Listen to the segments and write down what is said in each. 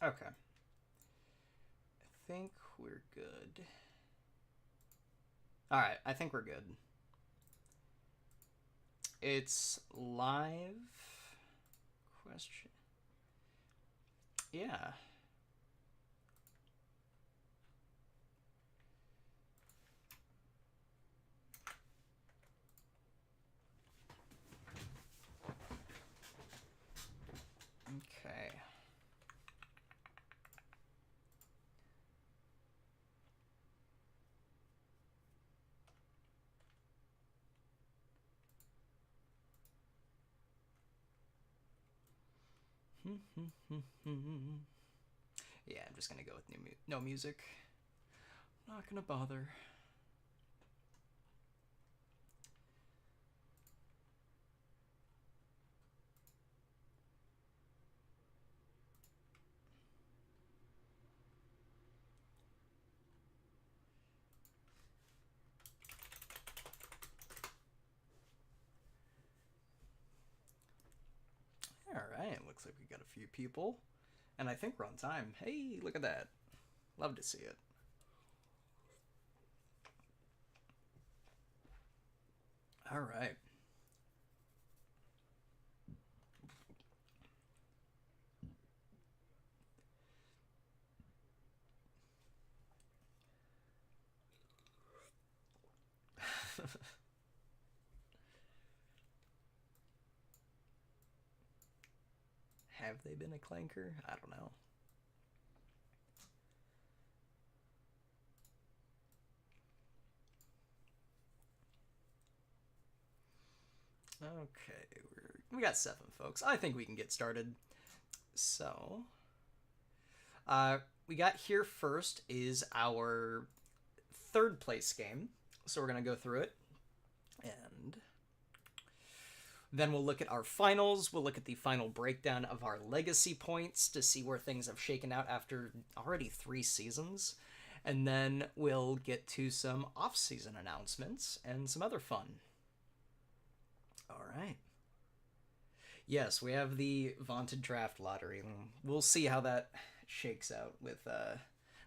Okay. I think we're good. Alright, I think we're good. It's live. Question. Yeah. Okay. Yeah, I'm just gonna go with no music. Not gonna bother. Alright, looks like we got a few people. And I think we're on time. Hey, look at that. Love to see it. Alright. Have they been a clanker? I don't know. Okay, we got 7 folks. I think we can get started. So, we got here first is our third place game. So we're gonna go through it, and then we'll look at our finals. We'll look at the final breakdown of our legacy points to see where things have shaken out after already 3 seasons. And then we'll get to some off-season announcements and some other fun. All right. Yes, we have the vaunted draft lottery. We'll see how that shakes out with,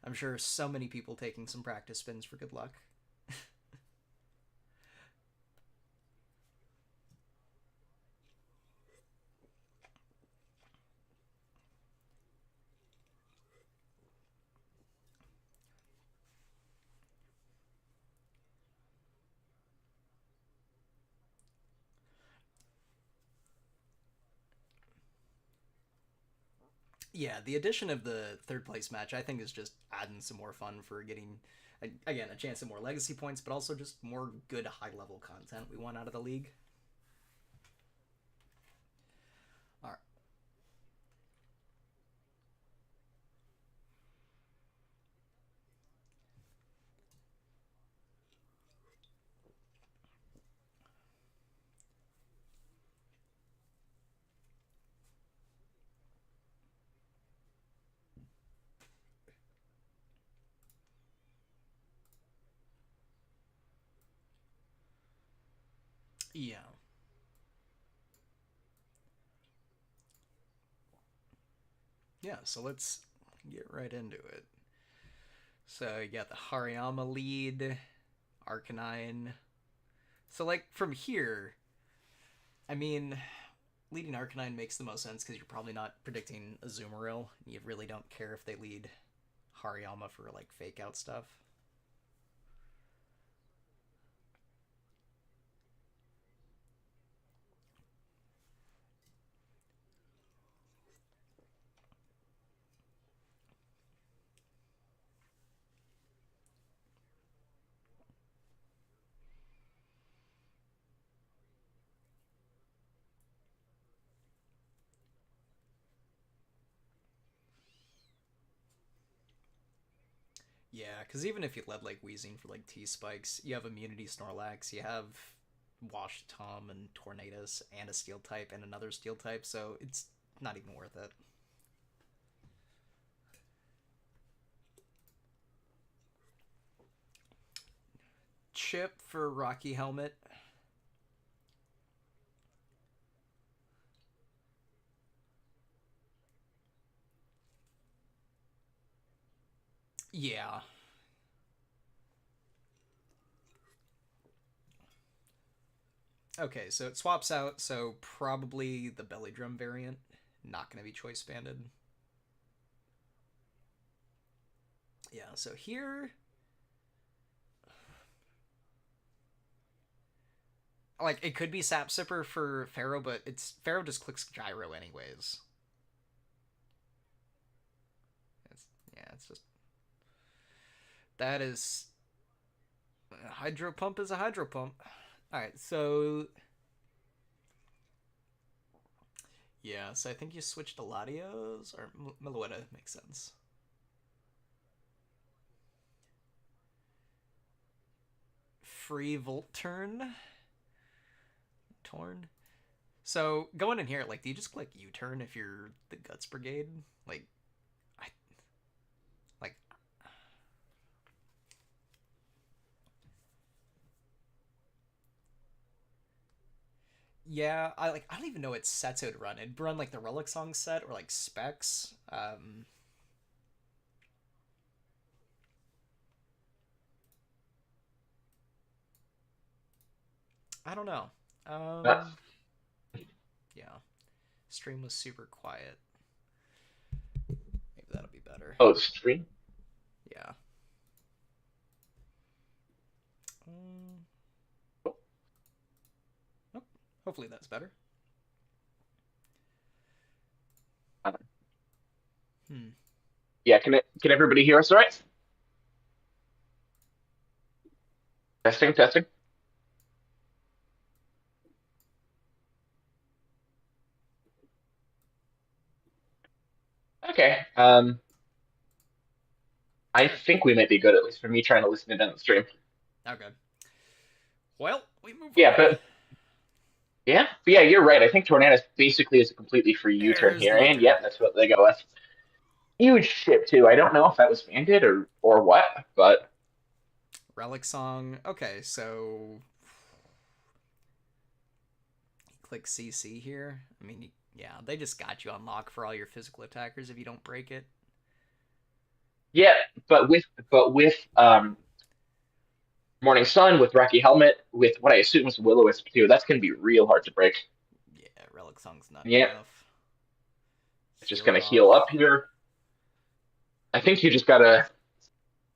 I'm sure, so many people taking some practice spins for good luck. Yeah, the addition of the third place match, I think, is just adding some more fun for getting, again, a chance at more legacy points, but also just more good high level content we want out of the league. All right. Yeah. Yeah, so let's get right into it. So you got the Hariyama lead, Arcanine. So, like, from here, I mean, leading Arcanine makes the most sense because you're probably not predicting a Azumarill. You really don't care if they lead Hariyama for, like, fake out stuff. Yeah, because even if you led like Wheezing for like T spikes, you have Immunity Snorlax, you have Wash Tom and Tornadus, and a Steel type and another Steel type, so it's not even worth it. Chip for Rocky Helmet. Yeah. Okay, so it swaps out, so probably the belly drum variant. Not going to be choice banded. Yeah, so here. Like, it could be Sap Sipper for Pharaoh, but Pharaoh just clicks gyro anyways. It's, yeah, it's just. That is. A hydro pump is a hydro pump. Alright, so. Yeah, so I think you switched to Latios, or Milueta makes sense. Free Volt turn. Torn. So going in here, like, do you just click U-turn if you're the Guts Brigade? Like, I like. Yeah, I don't even know what sets it would run. It'd run like the Relic Song set or like Specs. I don't know. Uh, Yeah. Stream was super quiet. Maybe that'll be better. oh, stream. Yeah. Um, oh, hopefully that's better. Uh, Hmm. yeah, can everybody hear us all right? Testing, testing. Okay. I All right. think we might be good, at least for me trying to listen in on the stream. Okay. Well, we move Yeah, on. but yeah, you're right. I think Tornadus basically is a completely free U-turn There's here, the and U-turn. yeah, that's what they go with. Huge ship too. I don't know if that was banded or what, but Relic Song. Okay, so click CC here. I mean, yeah, they just got you on lock for all your physical attackers if you don't break it. yeah, but with Morning Sun, with Rocky Helmet, with what I assume is Will-O-Wisp too, that's gonna be real hard to break. Yeah, Relic Song's not good Yeah, enough. just Heal it gonna heal off. up here. I think you just gotta.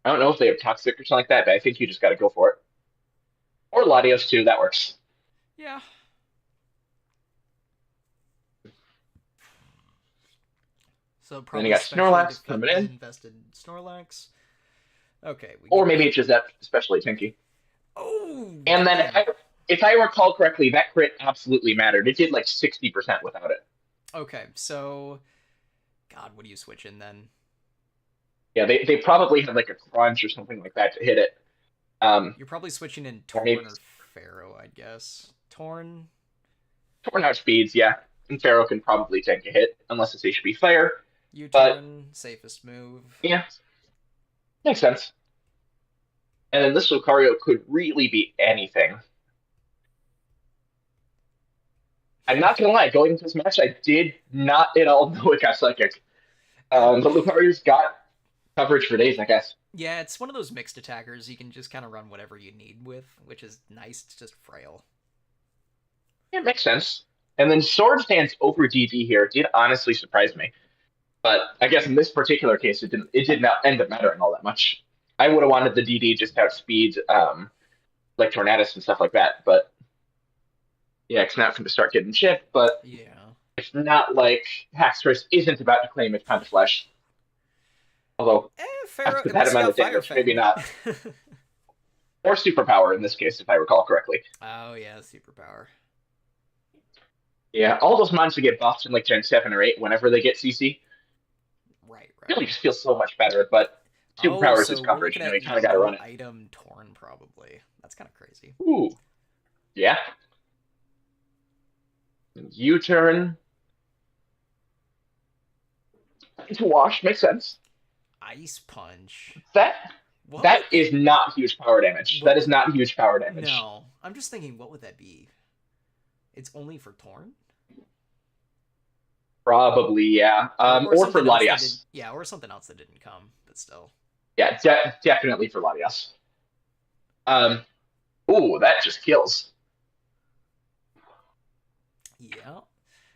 I don't know if they have toxic or something like that, but I think you just gotta go for it. Or Latios too, that works. Yeah. So And then you probably got specially Snorlax defeat coming the in, invested Snorlax. Okay, we or get. maybe it's just that especially tanky. Oh, And then damn. if I recall correctly, that crit absolutely mattered. It did like 60% without it. Okay, so. God, what do you switch in then? Yeah, they probably had like a crunch or something like that to hit it. Um, You're probably switching in or maybe Torn or Pharaoh, I guess. Torn, torn out speeds, yeah. And Pharaoh can probably take a hit unless it's HP Fire. But U-turn, safest move. yeah, makes sense. And then this Lucario could really be anything. I'm not gonna lie, going into this match, I did not at all know it got psychic. Uh, But Lucario's got coverage for days, I guess. yeah, it's one of those mixed attackers you can just kind of run whatever you need with, which is nice. It's just frail. Yeah, it makes sense. And then Sword Stance over DD here did honestly surprise me. But I guess in this particular case, it didn't. It did not end up mattering all that much. I would have wanted the DD just to outspeed like Tornadus and stuff like that. But yeah, it's not going to start getting shit. But Yeah. it's not like Haxorus isn't about to claim its pound of flesh. Although Pharaoh, after at that least you amount got of Fire damage, maybe Fang. not. Or superpower in this case, if I recall correctly. Oh, yeah, superpower. Yeah, all those mons that get buffed in like Gen 7 or 8 whenever they get CC Right, really right. just feels so much better. But Oh, superpower is so his we're coverage. looking You know, you at kind of got to run no it. item Torn, probably. That's kind of crazy. Ooh, yeah. U-turn into wash makes sense. Ice Punch. That What that would that... is not huge power damage. What That is would... not huge power damage. No. I'm just thinking, what would that be? It's only for Torn? Probably, yeah. Or Or for something else that did... Latias. Yeah, or something else that didn't come, but still. Yeah, definitely for Latias. Um, ooh, that just kills. Yeah.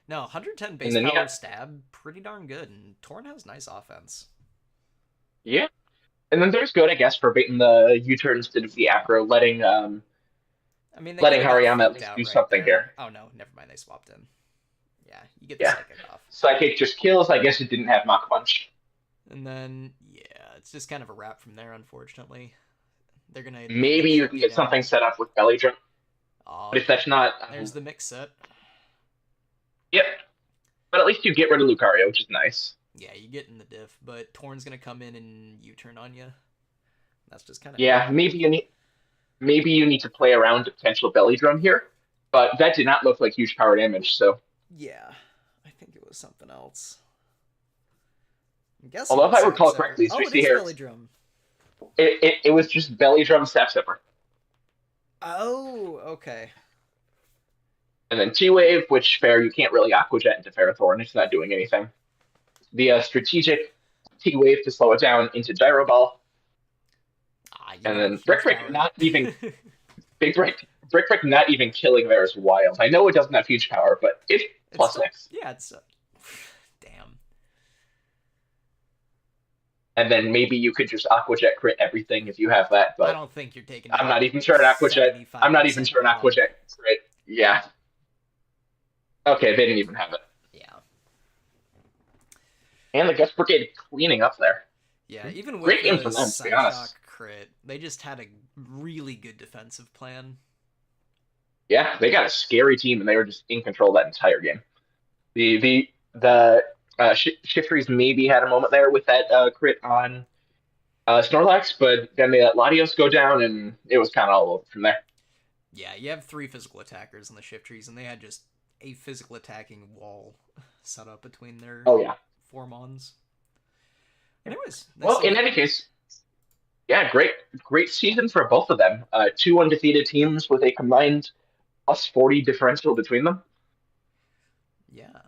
No, 110 And base then power yeah, stab, pretty darn good, and Torn has nice offense. yeah. And then there's good, I guess, for baiting the U-turn instead of the aggro, I mean, they could letting have got Hariyama at faked least out do right something there. here. Oh no, never mind, they swapped in. Yeah, you get the Yeah. psychic off. Psychic just kills. I guess it didn't have Mach Punch. And then, yeah, it's just kind of a wrap from there, unfortunately. They're going to Maybe get you can shut get something down. set up with Belly Drum. Oh, But if that's not, there's the mix set. yep. But at least you get rid of Lucario, which is nice. Yeah, you get in the diff, but Torn's going to come in and U-turn on you. That's just kind of it. Yeah, maybe you need to play around a potential Belly Drum here. But that did not look like huge power damage. So, Yeah, I think it was something else. I'm guessing although if it's I Sap recall Sepper. correctly, as we Oh, it see is here, Belly Drum. it was just Belly Drum Sap Zipper. Oh, okay. And then T Wave, which fair, you can't really Aqua Jet into Ferrothorn. It's not doing anything. The strategic T Wave to slow it down into Gyro Ball. Ah, you And get the then Brick huge Brick power. not even Big Brick not even killing there is wild. I know it doesn't have huge power, but it's It's plus still, six. yeah, it's, damn. And then maybe you could just Aqua Jet crit everything if you have that, I but don't think you're taking I'm down not even sure an Aqua Jet. I'm not even 75% sure an Aqua bottom. Jet crit. Yeah. Okay, they didn't even have it. Yeah. And the Guts Brigade cleaning up there. Yeah, even with Great game the from them, to be honest. Psyshock crit, they just had a really good defensive plan. Yeah, they got a scary team, and they were just in control that entire game. The Shiftries maybe had a moment there with that crit on Snorlax, but then they let Latios go down, and it was kind of all over from there. Yeah, you have 3 physical attackers in the shift trees, and they had just a physical attacking wall set up between their Oh yeah. Formons. Anyways, nice Well, little in game. any case, yeah, great season for both of them. Two undefeated teams with a combined plus 40 differential between them. Yeah,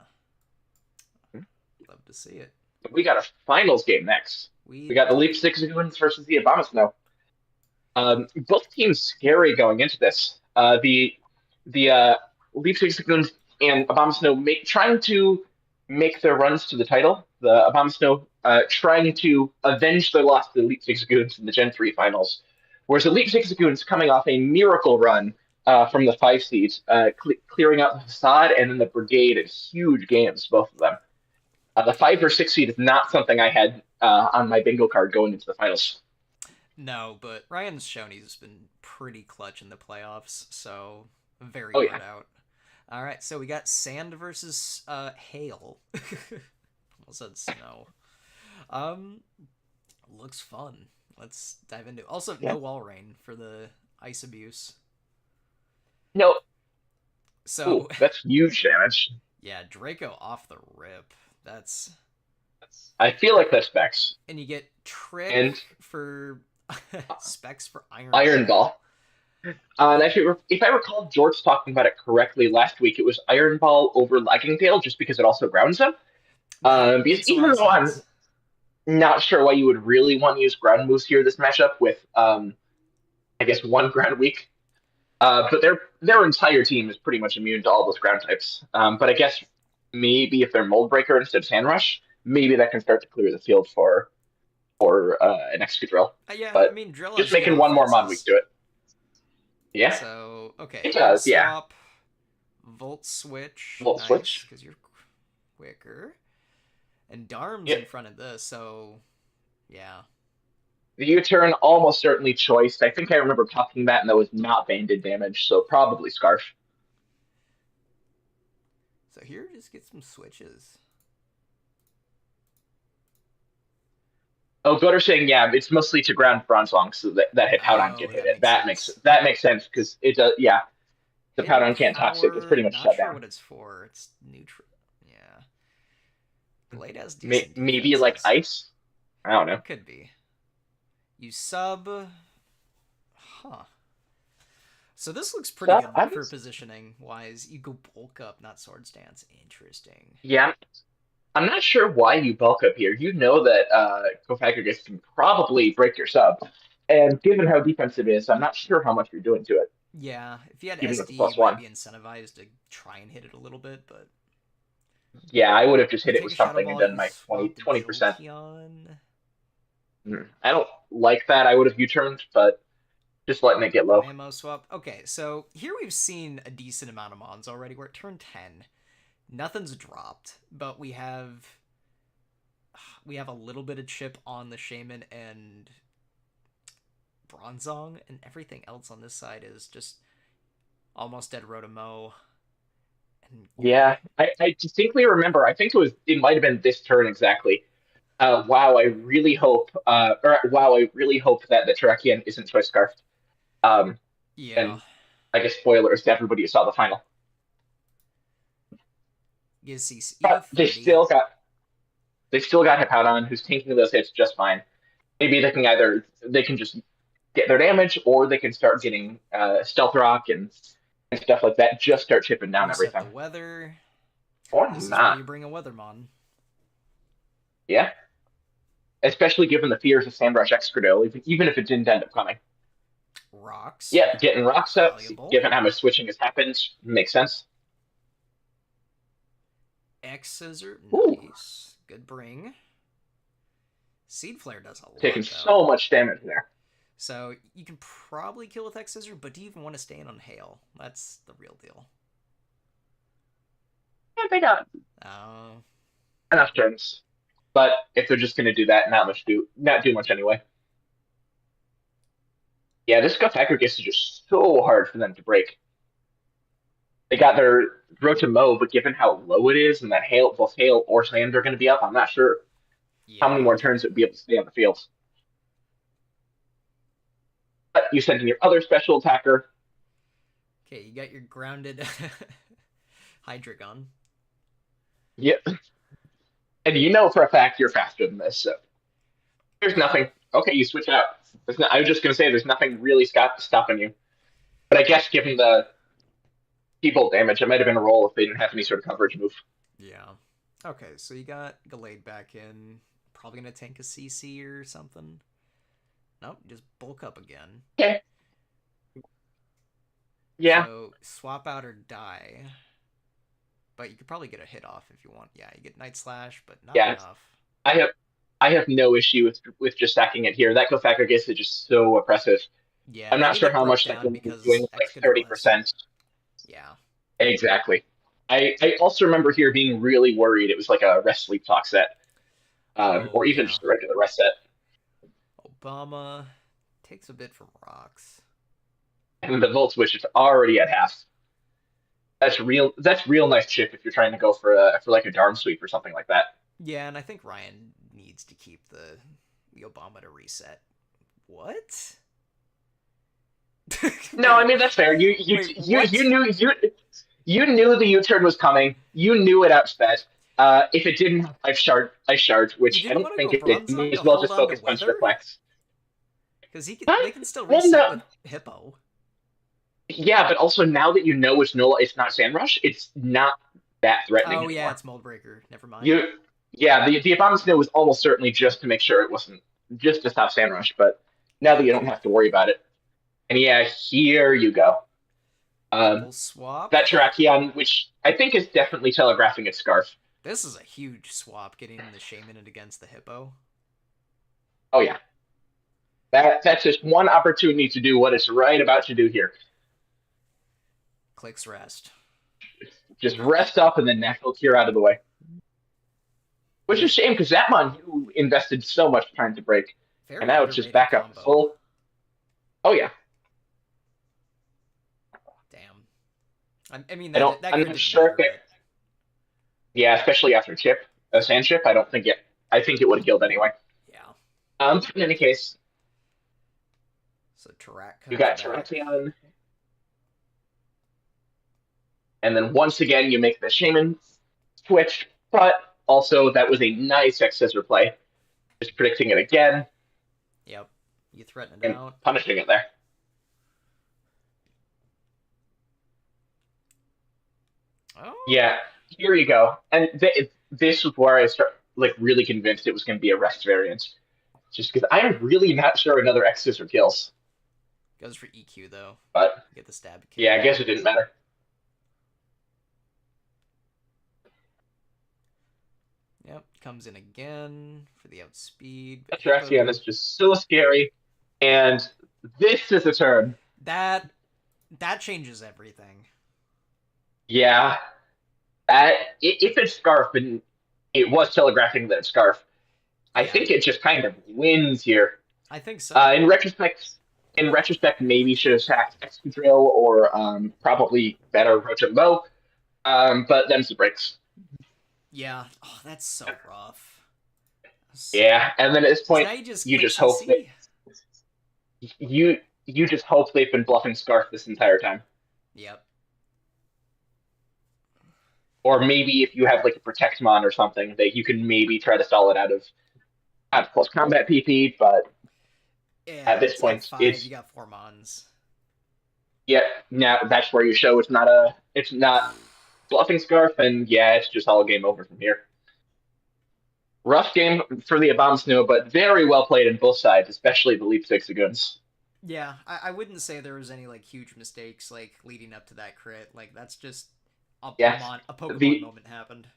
love to see it. We got a finals game next. We We got the do. Leap Six Goons versus the Abomasnow. Both teams scary going into this. The Leaf Six Seconds and Abomasnow trying to make their runs to the title. The Abomasnow trying to avenge their loss to the Elite Six Goons in the Gen 3 finals. Whereas the Elite Six Goons coming off a miracle run from the 5 seeds, clearing out the facade and then the brigade in huge games, both of them. The 5 or 6 seed is not something I had on my bingo card going into the finals. No, but Ryan's shown he's been pretty clutch in the playoffs, so very Oh, hard yeah. out. All right, so we got sand versus hail. Almost said snow. Um, looks fun. Let's dive into it. Also, Yeah. no wall rain for the ice abuse. No. So, Ooh, that's huge damage. yeah, Draco off the rip. That's I feel like that's Vex. and you get Trick And for specs for Iron Iron Ball. Ball. And Yeah, actually, if I recall George talking about it correctly last week, it was Iron Ball over Lagging Tail just because it also grounds him. that Because makes a lot even of though I'm sense. not sure why you would really want to use ground moves here this matchup with, I guess, one ground week. But their entire team is pretty much immune to all those ground types. But I guess maybe if they're Mold Breaker instead of Sand Rush, maybe that can start to clear the field for an Excadrill. Yeah, I But mean, Drill just has good making one more mod week offenses. to it. Yeah, So, okay, it Head does. Yeah, Swap, Volt Switch, Volt nice, Switch. because you're quicker. And Darm's in Yep. front of this, so, yeah. The U-turn almost certainly choiced. I think I remember talking that, and that was not banded damage, so probably Scarf. So here, just get some switches. Oh, Goder saying, yeah, it's mostly to ground Bronzong, so that hit Powdon Oh, can hit that it. makes sense. That makes sense because it does. Yeah, the Hidden Powdon can't toxic. It's Power, pretty much not shut sure down. what it's for. It's neutral. Yeah. Blade has decent Maybe like defenses. ice. I don't know. It could be. You sub. Huh. So this looks pretty Stuff. good I for was, positioning wise. You go bulk up, not sword stance. Interesting. yeah, I'm not sure why you bulk up here. You know that Gofagrigus can probably break your sub. And given how defensive it is, I'm not sure how much you're doing to it, Yeah, if you had even with the SD, you plus might one. be incentivized to try and hit it a little bit, but Yeah, I would have just you hit it take with a Shadow something and Ball, done you my swap the 20%. Jolteon. I don't like that. I would have U-turned, but just letting it get low. Ammo swap. Okay, so here we've seen a decent amount of mons already. We're at turn 10. Nothing's dropped, but we have a little bit of chip on the Shaman and Bronzong, and everything else on this side is just almost dead Rotamo. And Yeah, I distinctly remember. I think it might have been this turn exactly. Wow, I really hope, or wow, I really hope that the Terrakion isn't Choice Scarfed. Um, yeah, and I guess spoilers to everybody who saw the final. you see But EV30. they still got Hippowdon, who's taking those hits just fine. Maybe they can just get their damage, or they can start getting Stealth Rock and stuff like that. Just start chipping down Reset everything. the weather. Or This is why not. you bring a Weathermon. Yeah. Especially given the fears of Sandrush Excadrill, even if it didn't end up coming. Rocks. Yeah, getting rocks up, Valuable. given how much switching has happened, makes sense. X Scissor. Ooh, Nice. Good bring. Seed Flare does a taking lot, though. so much damage there. So you can probably kill with X Scissor, but do you even want to stay in on Hail? That's the real deal. Yeah, they got Uh, enough turns. But if they're just going to do that, not do much anyway. Yeah, this Guff Aggregates is just so hard for them to break. They got their road to mow, but given how low it is and that both hail or sand are going to be up, I'm not sure how many yeah. more turns it would be able to stay on the field. But you send in your other special attacker. Okay, you got your grounded Hydreigon. Yep. And you know for a fact you're faster than this, so there's nothing. Okay, you switch out. I was just going to say there's nothing really stopping you. But I guess given the people damage, it might have been a roll if they didn't have any sort of coverage move. Yeah. Okay, so you got Gallade back in. Probably gonna tank a CC or something. Nope, just bulk up again. Okay. Yeah. So swap out or die. But you could probably get a hit off if you want. Yeah, you get Night Slash, but not Yeah. enough. I have I have no issue with just stacking it here. That Gofagrigus is just so oppressive. Yeah, I'm not maybe sure get how broke much that down can be doing because with like X could do less. 30%. Yeah. Exactly. I also remember here being really worried it was like a rest sleep talk set. Oh Or even yeah. just a regular rest set. Obama takes a bit from rocks. And the Volt Switch is already at half. That's real nice chip if you're trying to go for like a darm sweep or something like that. Yeah, and I think Ryan needs to keep the Obama to reset. What? No, I Wait, mean that's fair. wait, what? You knew the U-turn was coming. You knew it outsped. If it didn't, I shard, You which I didn't don't want to think go it did. May Bronzong as to well hold just on to focus Punch weather? Reflex. Because Huh? they can still Well, reset no. with Hippo. Yeah, but also now that you know it's not Sandrush, it's not that threatening Oh yeah, anymore. it's Moldbreaker. Never mind. You, yeah, the Obama Snow was almost certainly just to make sure it wasn't just to stop Sandrush, but now that you don't Gotcha. have to worry about it. And yeah, here you go. Um, Double swap. that Terrakion, which I think is definitely telegraphing its scarf. This is a huge swap, getting the Shaman in against the Hippo. Oh yeah, that's just one opportunity to do what it's right about to do here. Clicks rest. Just rest up and then natural cure out of the way. Which is a shame because that mon you invested so much time to break, and Very now it's just underrated back up combo. full. Oh yeah, Damn. I mean, I don't. that I'm crit not didn't sure if matter, it. but Yeah, especially after chip, a sand chip. I don't think it. I think it would have killed anyway. yeah. In any case, So Tarak you comes got back. Terrakion, and then once again you make the Shaman switch, but also that was a nice X scissor play. Just predicting it again Yep. You threaten it and out. punishing it there. Oh. Yeah, here you go. And this was where I start like really convinced it was going to be a rest variant, just because I'm really not sure another X scissor kills. Goes for EQ though. But Get the stab yeah, kill. I guess it didn't matter. Yep, comes in again for the outspeed. But Attraction is just so scary, and this is a turn. that changes everything. Yeah, if it's Scarf, and it was telegraphing that it's Scarf, I Yeah, think it just kind of wins here. I think so. In retrospect, maybe should have sacked Excadrill or probably better Rotom Bow. But them's the breaks. Yeah. Oh, that's so rough. Yeah, and then at this So point, now you just you click just hope that CC. you just hope they've been bluffing Scarf this entire time. Yep. Or maybe if you have like a Protectmon or something, that you can maybe try to stall it out of close combat PP. But Yeah, at this it's like point, 5. it's You got 4 mons. yeah. Now that's where you show it's not bluffing Scarf, and yeah, it's just all game over from here. Rough game for the Abomasnow, but very well played on both sides, especially the Leap Zigzagoons. Yeah, I wouldn't say there was any like huge mistakes like leading up to that crit. Like that's just Yeah, A Pokemon the moment happened.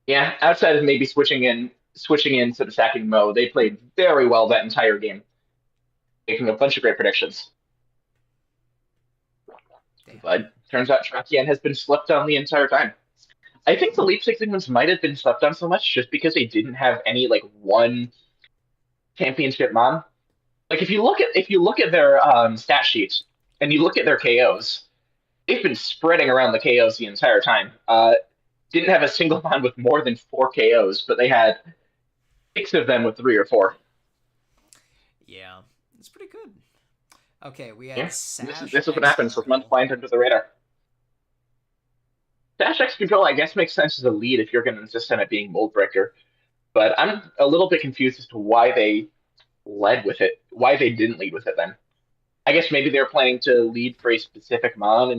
yeah outside of maybe switching into the sacking mode, they played very well that entire game, making a bunch of great predictions. Damn. But turns out Trakian has been slept on the entire time. I think the Leap Zigzagoons might have been slept on so much just because they didn't have any like one championship mon. Like if you look at their stat sheets and you look at their KOs, they've been spreading around the KOs the entire time. Didn't have a single mon with more than 4 KOs, but they had 6 of them with 3 or 4. Yeah, it's pretty good. Okay, we had Yeah, this is Sash this is what happens with months Excadrill. flying under the radar. Dash X control, I guess, makes sense as a lead if you're going to insist on it being Mold Breaker, but I'm a little bit confused as to why they led with it, why they didn't lead with it then. I guess maybe they were planning to lead for a specific mon,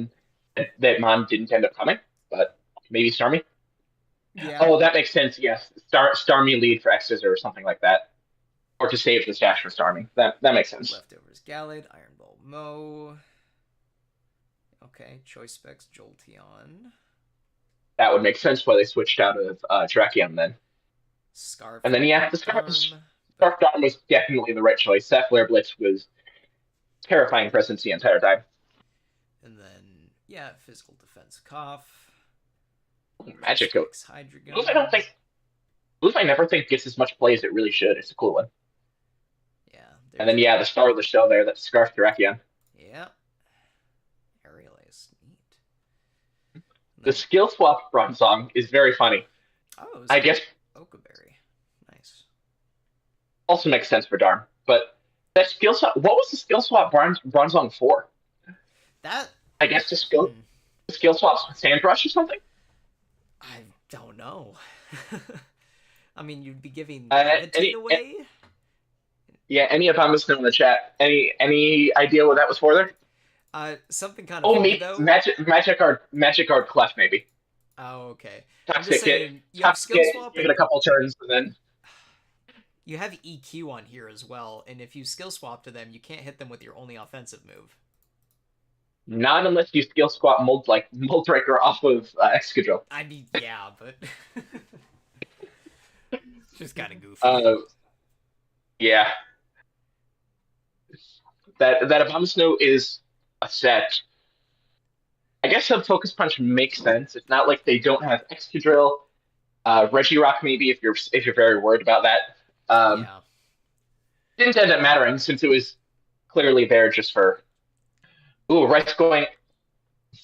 and that mon didn't end up coming, but maybe Starmie. Yeah. Oh, that makes sense. Yes, Starmie lead for X's or something like that, or to save the stash for Starmie. That makes sense. Leftovers Gallade, Iron Ball Mo. Okay, Choice Specs Jolteon. That would make sense why they switched out of Terrakion then. Scarf And then yeah, Arm. But Scarf Dom was definitely the right choice. That Flare Blitz was terrifying presence the entire time. and then yeah, Physical Defense Cough. Magic Coat. Hydreigon. Blue I never think gets as much play as it really should. It's a cool one. Yeah. And then yeah, the star of the show there, that's Scarf Terrakion. Yeah. Aerial Ace. Neat. The skill swap Bronzong is very funny. Oh, I guess Okaberry. Nice. also makes sense for Darm. But that skill swap, what was the skill swap Bronzong for? That I guess skill swaps Sandrush or something? I don't know. I mean, you'd be giving Any, away. yeah, any Abomasnow in the chat? Any idea what that was for there? Something kind of funny, though. Magic Guard Clef maybe. Oh, okay. I'm Toxic just saying, you have Toxic skill swap. give it a couple turns and then You have EQ on here as well, and if you skill swap to them, you can't hit them with your only offensive move. not unless you skill swap Mold Breaker off of Excadrill. I mean, yeah, but just kind of goofy. Yeah. That Abomasnow is a set. I guess the Focus Punch makes sense. It's not like they don't have Excadrill, Regirock maybe if you're very worried about that. Yeah. Didn't end up mattering since it was clearly there just for. Ooh, Rice going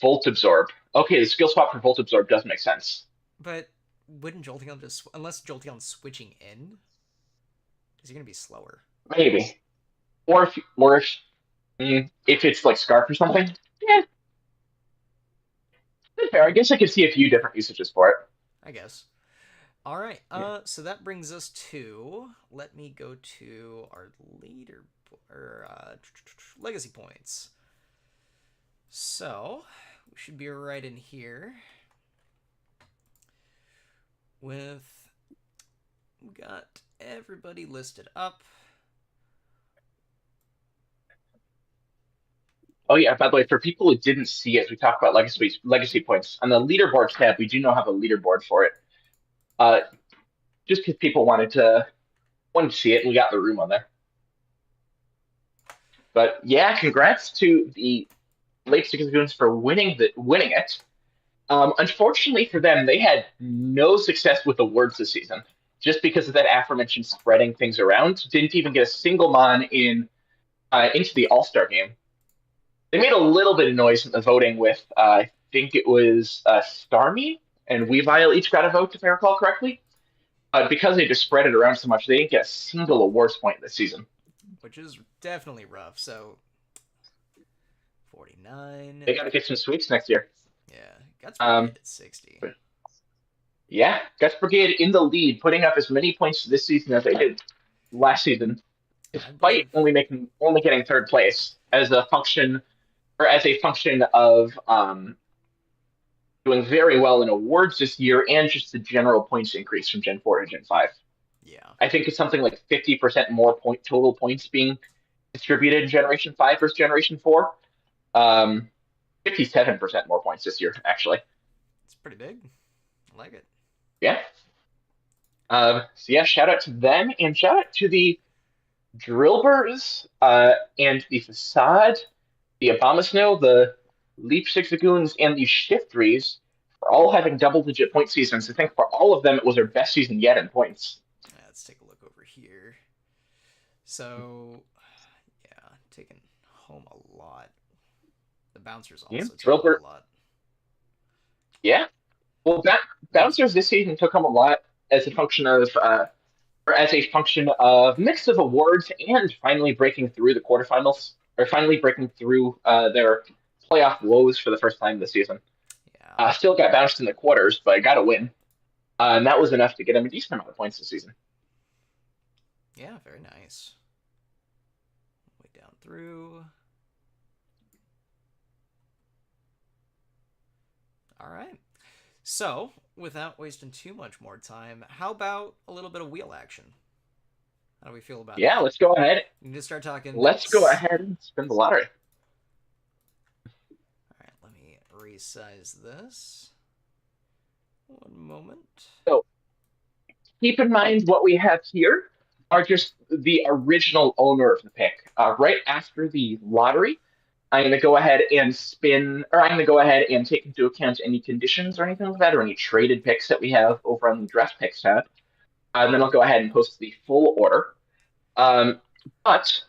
Volt Absorb. Okay, the skill swap for Volt Absorb does make sense. But wouldn't Jolteon just unless Jolteon's switching in, is he gonna be slower? Maybe, if it's like Scarf or something. Yeah, fair. I guess I could see a few different usages for it. I guess. All right. So that brings us to. Let me go to our leader or legacy points. So we should be right in here. with... We got everybody listed up. Oh yeah, by the way, for people who didn't see it, we talked about legacy points. On the leaderboard tab, we do now have a leaderboard for it. Uh, just because people wanted to see it, and we got the room on there. But yeah, congrats to the Lake Lagoons for winning it. Unfortunately for them, they had no success with awards this season, just because of that aforementioned spreading things around. Didn't even get a single mon into the All Star game. They made a little bit of noise in the voting with, I think it was Starmie and Weavile each got a vote, if I recall correctly. But because they just spread it around so much, they didn't get a single awards point this season. Which is definitely rough. So, 49. They got to get some sweeps next year. Yeah, Guts Brigade at 60. Yeah, Guts Brigade in the lead, putting up as many points this season as they did last season, despite only getting third place as a function of doing very well in awards this year and just the general points increase from Gen 4 to Gen 5. Yeah. I think it's something like 50% more total points being distributed in Generation 5 versus Generation 4. 57% more points this year, actually. It's pretty big. I like it. Yeah. So yeah, shout out to them and shout out to the Drillbers and the Facade, the Abomasnow, the Leap Six Lagoons, and the Shiftries for all having double-digit point seasons. I think for all of them, it was their best season yet in points. Let's take a look over here. So, yeah, taking home a lot. The Bouncers also took home a lot. Yeah. Well, Bouncers this season took home a lot as a function of mix of awards and finally breaking through the quarterfinals, or finally breaking through their playoff woes for the first time this season. Yeah. Still got bounced in the quarters, but got a win. And that was enough to get him a decent amount of points this season. Yeah, very nice. Way down through. All right. So, without wasting too much more time, how about a little bit of wheel action? How do we feel about that? Yeah, let's go ahead. You can just start talking. Let's go ahead and spin the lottery. All right, let me resize this. One moment. So, keep in mind what we have here are just the original owner of the pick. Right after the lottery, I'm going to go ahead and I'm going to go ahead and take into account any conditions or anything like that, or any traded picks that we have over on the draft picks tab. And then I'll go ahead and post the full order. But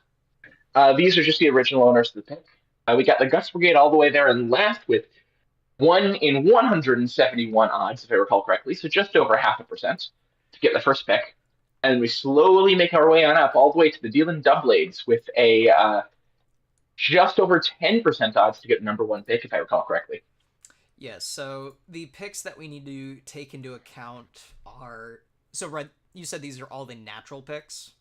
these are just the original owners of the pick. We got the Guts Brigade all the way there in last with 1 in 171 odds, if I recall correctly, so just over 0.5% to get the first pick. And we slowly make our way on up all the way to the Dealing Doublades with a just over 10% odds to get the number one pick, if I recall correctly. Yes, so the picks that we need to take into account are... So, Red, you said these are all the natural picks?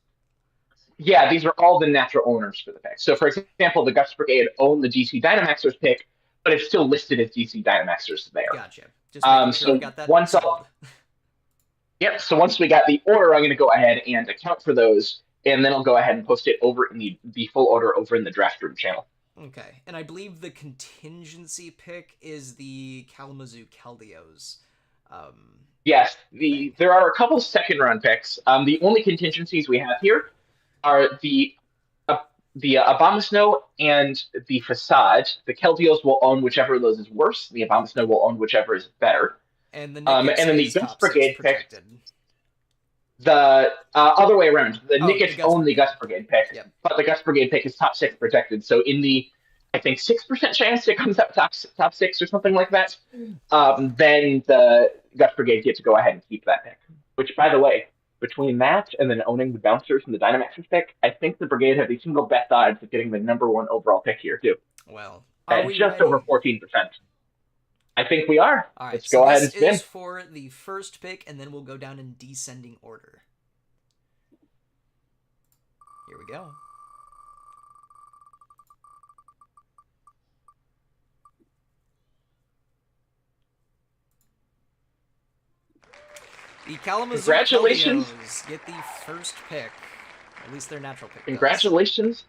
Yeah, these are all the natural owners for the pick. So, for example, the Guts Brigade own the DC Dynamaxers pick, but it's still listed as DC Dynamaxers there. Gotcha. Just making sure we got that settled. Yep, so once we got the order, I'm going to go ahead and account for those, and then I'll go ahead and post it over in the full order over in the Draft Room channel. Okay, and I believe the contingency pick is the Kalamazoo Keldios. Yes, there are a couple second-round picks. The only contingencies we have here are the Abomasnow and the Facade. The Keldios will own whichever of those is worse. The Abomasnow will own whichever is better. And the then the Guts Brigade pick. The other way around. The Nickets own the Guts Brigade pick, but the Guts Brigade pick is top 6 protected. So in the, I think, 6% chance it comes up top 6 or something like that, then the Guts Brigade get to go ahead and keep that pick. Which, by the way, between that and then owning the Bouncers and the Dynamaxers pick, I think the Brigade have the single best odds of getting the number 1 overall pick here, too. Well, at just over 14%. I think we are. All right, let's go ahead and spin. This is for the first pick, and then we'll go down in descending order. Here we go. The Kalamazoo Congratulations. Keldios get the first pick. At least their natural pick does. Congratulations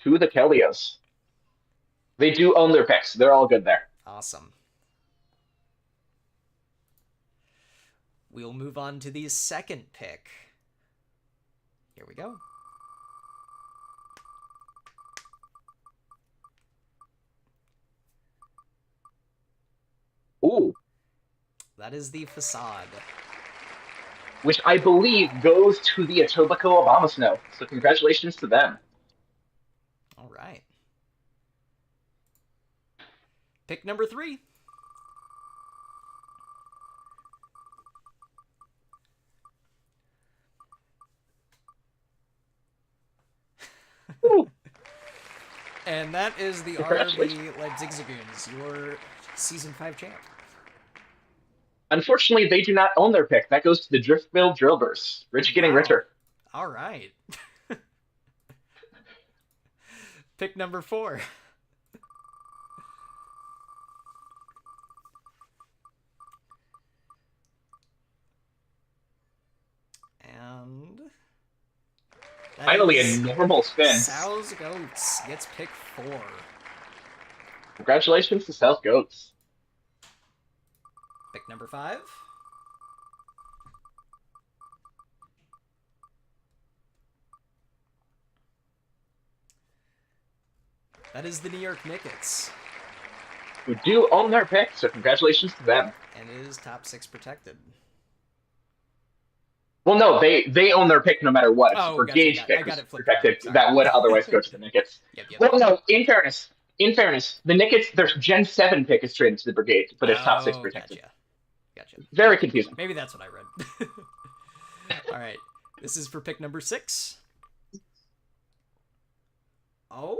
to the Kellios. They do own their picks. They're all good there. Awesome. We'll move on to the second pick. Here we go. Ooh. That is the Facade. Which I believe goes to the Etobicoke Obama Snow. So congratulations to them. All right. Pick number 3. And that is the RB Leipzig Zagoons, your Season 5 champ. Unfortunately, they do not own their pick. That goes to the Driftville Drillbers. Rich getting richer. All right. Pick number 4. And finally, a normal spin. South Goats gets pick 4. Congratulations to South Goats. Pick number 5. That is the New York Knickets. Who do own their pick, so congratulations to them. And it is top 6 protected. Well, no, they own their pick no matter what. It's a Brigade pick protected that would otherwise go to the Knickets. Yep. Well, no, in fairness, the Knickets, their Gen 7 pick is traded to the Brigade, but it's top 6 protected. Gotcha. Very confusing. Maybe that's what I read. All right. This is for pick number 6. Oh?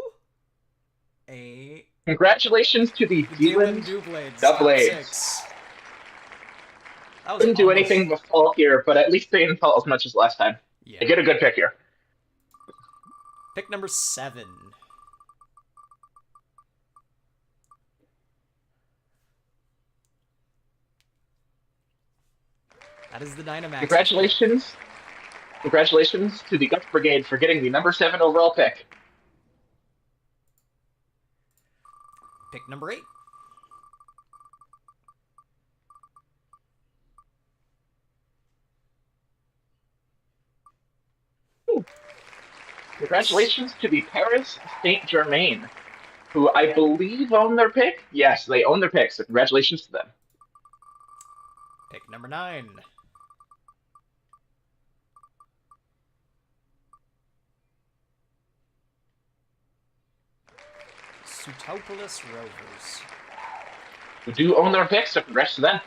Congratulations to the Dealand Doublades. Couldn't do anything but fall here, but at least they didn't fall as much as last time. Yeah. They get a good pick here. Pick number 7. That is the Dynamax. Congratulations to the Guts Brigade for getting the number 7 overall pick. Pick number 8. Congratulations to the Paris Saint-Germain, who I believe own their pick. Yes, they own their pick, so congratulations to them. Pick number 9. Sutopolis Rovers. Who do own their pick, so congrats to them.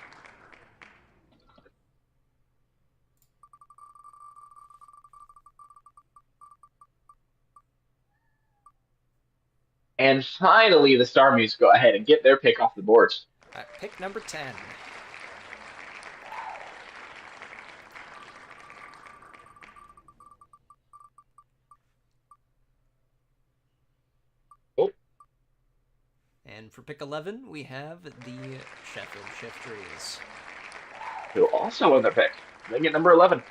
And finally, the Star Muse go ahead and get their pick off the board. Pick number 10. Oh. And for pick 11, we have the Sheffield Shifters. Who also own their pick. They get number 11.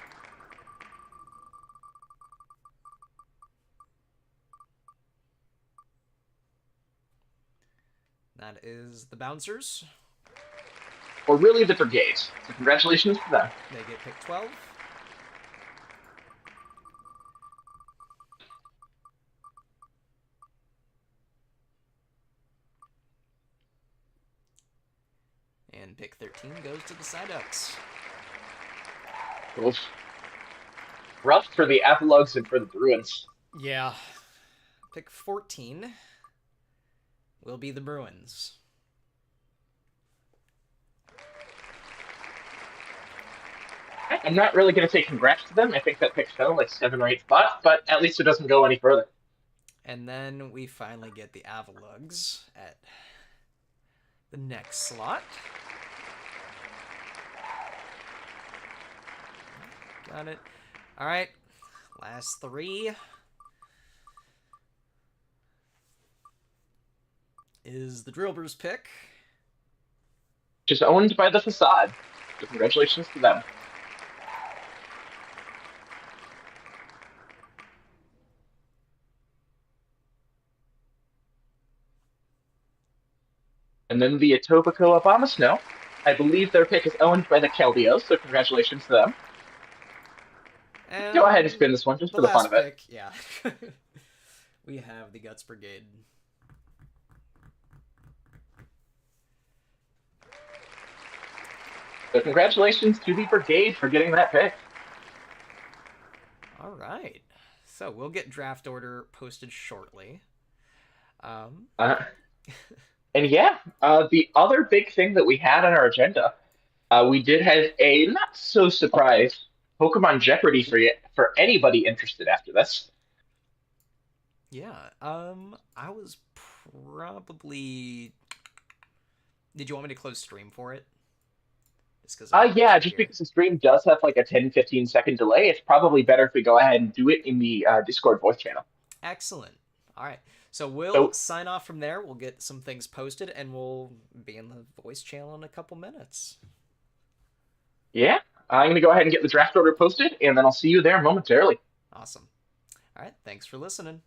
That is the Bouncers. Or really the Brigade. So congratulations to them. They get pick 12. And pick 13 goes to the Psyducks. Oof. Rough for the Apologues and for the Bruins. Yeah. Pick 14 will be the Bruins. I'm not really going to say congrats to them. I think that pick fell like 7 or 8 spots, but at least it doesn't go any further. And then we finally get the Avalugs at the next slot. Got it. All right. Last 3 is the Drillbers pick. Which is owned by the Facade. So congratulations to them. And then the Etobicoke Obama Snow. I believe their pick is owned by the Keldios, so congratulations to them. Go ahead and And spin this one just the for the fun last of it. pick, yeah. We have the Guts Brigade. So congratulations to the Brigade for getting that pick. All right. So we'll get draft order posted shortly. Um, Uh, and yeah, the other big thing that we had on our agenda, we did have a not so surprise Pokemon Jeopardy for anybody interested after this. yeah. I was probably. Did you want me to close stream for it? Just because I'm Yeah, actually just here. because the stream does have like a 10-15 second delay, it's probably better if we go ahead and do it in the Discord voice channel. Excellent. All right. So we'll So sign off from there. We'll get some things posted, and we'll be in the voice channel in a couple minutes. yeah, I'm going to go ahead and get the draft order posted, and then I'll see you there momentarily. Awesome. All right. Thanks for listening.